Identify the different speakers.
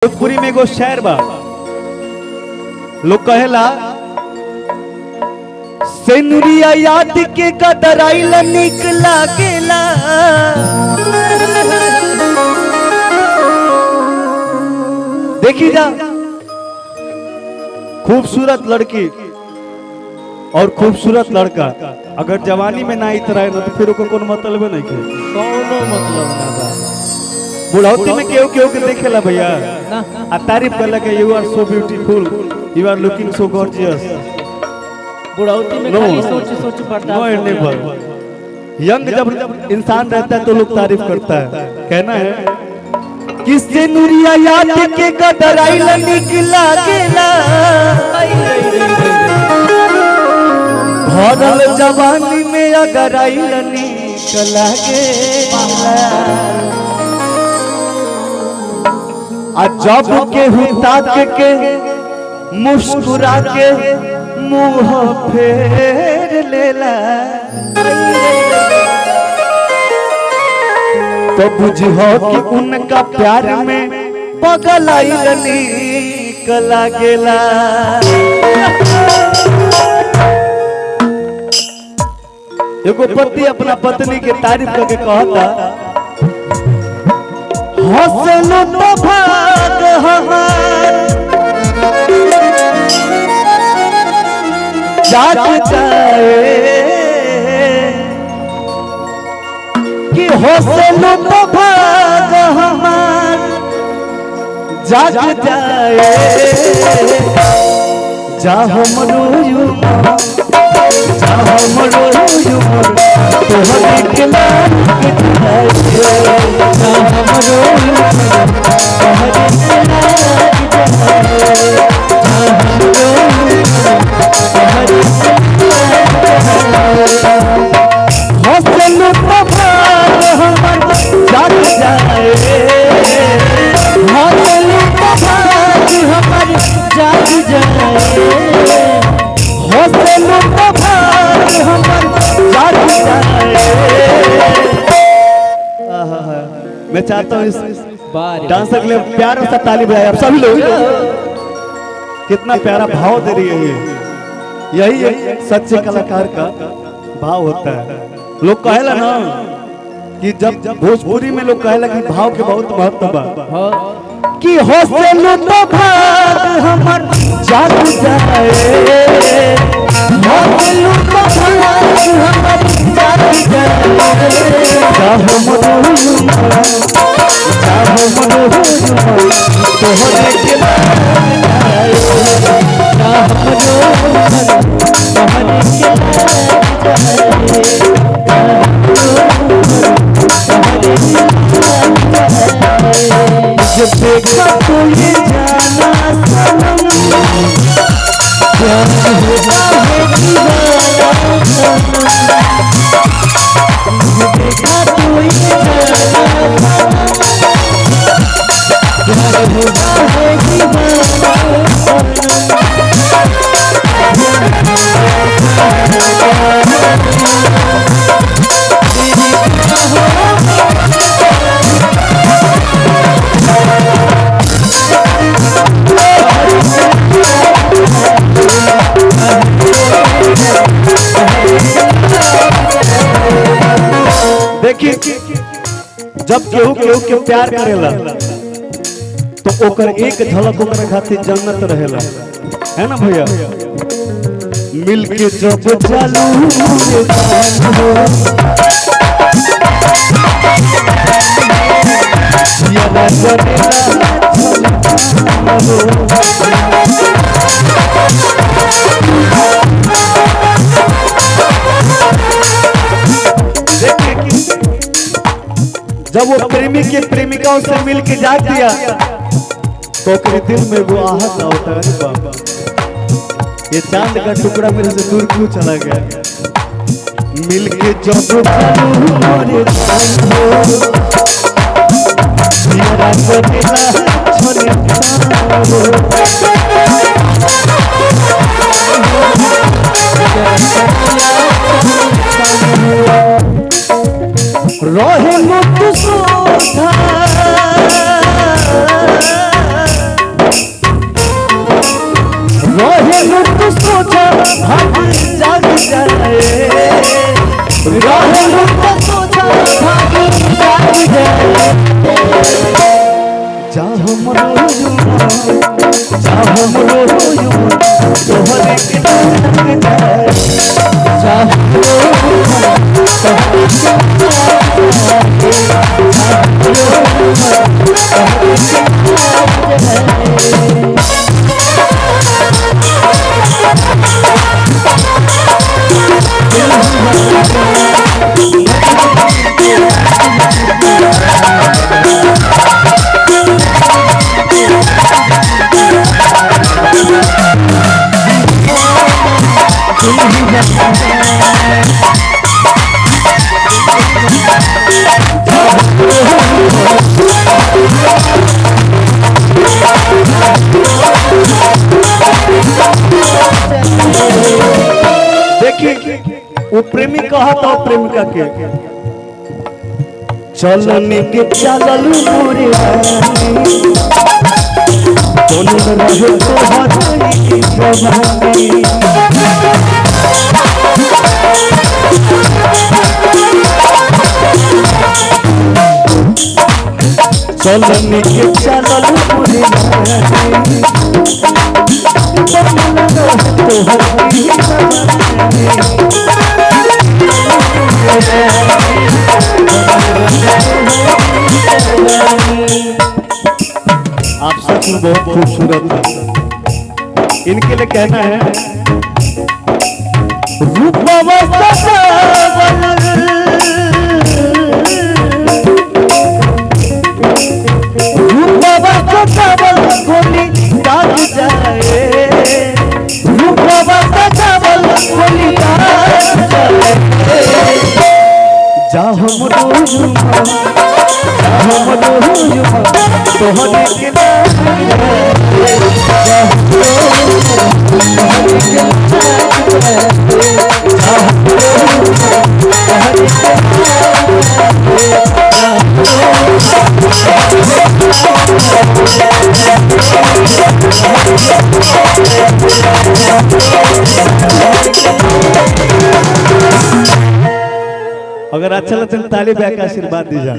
Speaker 1: भोजपुरी में एगो शेर बा, लोग कहेला सेनुरिया याद के कदराइल निक लागेला। देखी जा, खूबसूरत लड़की और खूबसूरत लड़का अगर जवानी में ना इतराए ना तो फिर कोनो मतलब नहीं के,
Speaker 2: कौनो मतलब ना बा।
Speaker 1: बुढ़ौती में केहू केहू के देखेला भैया आ तारीफ करला के you are so beautiful, you are looking so gorgeous.
Speaker 2: बुढ़ौती में
Speaker 1: No.
Speaker 2: खाली सोच सोच
Speaker 1: नो
Speaker 2: बर्दाश्त
Speaker 1: एंड
Speaker 2: नहीं
Speaker 1: नेवर।
Speaker 2: होता।
Speaker 1: यंग जब इंसान रहता है तो लोग तारीफ करता है। कहना है किससे नूरिया याद के कदराइल निक लागेला, भरल जवानी में अगर आइल निक लागेला। आ जब के हुताक के मुस्कुरा के मुंह फेर लेला, तो बुझो कि उनका प्यार में पगल आइल निक लागेला। एगो पति अपना पत्नी के तारीफ करके कहता, हंसलो तो भाग हमार जाग जाए, कि हंसलो तो भाग हमार जाग जाए। जाहो मरोयू जाहो मरोयू तोहरे के लाग जाए, जाहो मरोयू तोहरे के लाग जाए, जाहो मरोयू तोहरे के लाग जाए। हंसलो तो भाग हमर जाग जाए, हंसलो तो भाग हमर जाग जाए, हंसलो तो भाग हमर जाग जाए। मैं चाहता हूँ इस डांसर के लिए प्यार सा ताली बजाए आप सभी लोग। कितना प्यारा भाव दे रही है ये, यही एक सच्चे कलाकार का भाव होता है। लोग कहेला ना कि जब भोजपुरी में लोग कहेला कि भाव के बहुत महत्व बा, कि हंसलो तो भाग हमर जाग जाए, हंसलो तो भाग हमर जाग जाए। जाहो मरोयू जाहो मरोयू तोहरे के लाग जाए, जाहो मरोयू तोहरे के लाग जाए। जब देखा तो ये जाना सनम, प्यार होता है दीवाना सनम। जब देखा तो ये जाना सनम, प्यार होता है दीवाना सनम। देखिए, जब केहू केहू के प्यार करेला तो ओकर एक झलक ओकर खातिर जन्नत रहेला, है ना भैया। मिल के जब चालू जब वो प्रेमी के प्रेमिकाओं से मिल के जाग दिया तो अपने दिल में वो आहत होता है, बाबा ये चांद का टुकड़ा मेरे से दूर क्यों चला गया। मिल के जब रहे मुक्त सोधा हमरो तोहरे के नाम जाए वो प्रेमी कहा तो प्रेमिका के चलने के चलल मोरे बोल रहे तो हरी जवानी चलने के चलल मोरे तो हरी जवानी आप सच में बहुत खूबसूरत है। इनके लिए कहना है जा हम तोहरे के अगर अच्छा लगता है ताली बजा के आशीर्वाद दीजिए।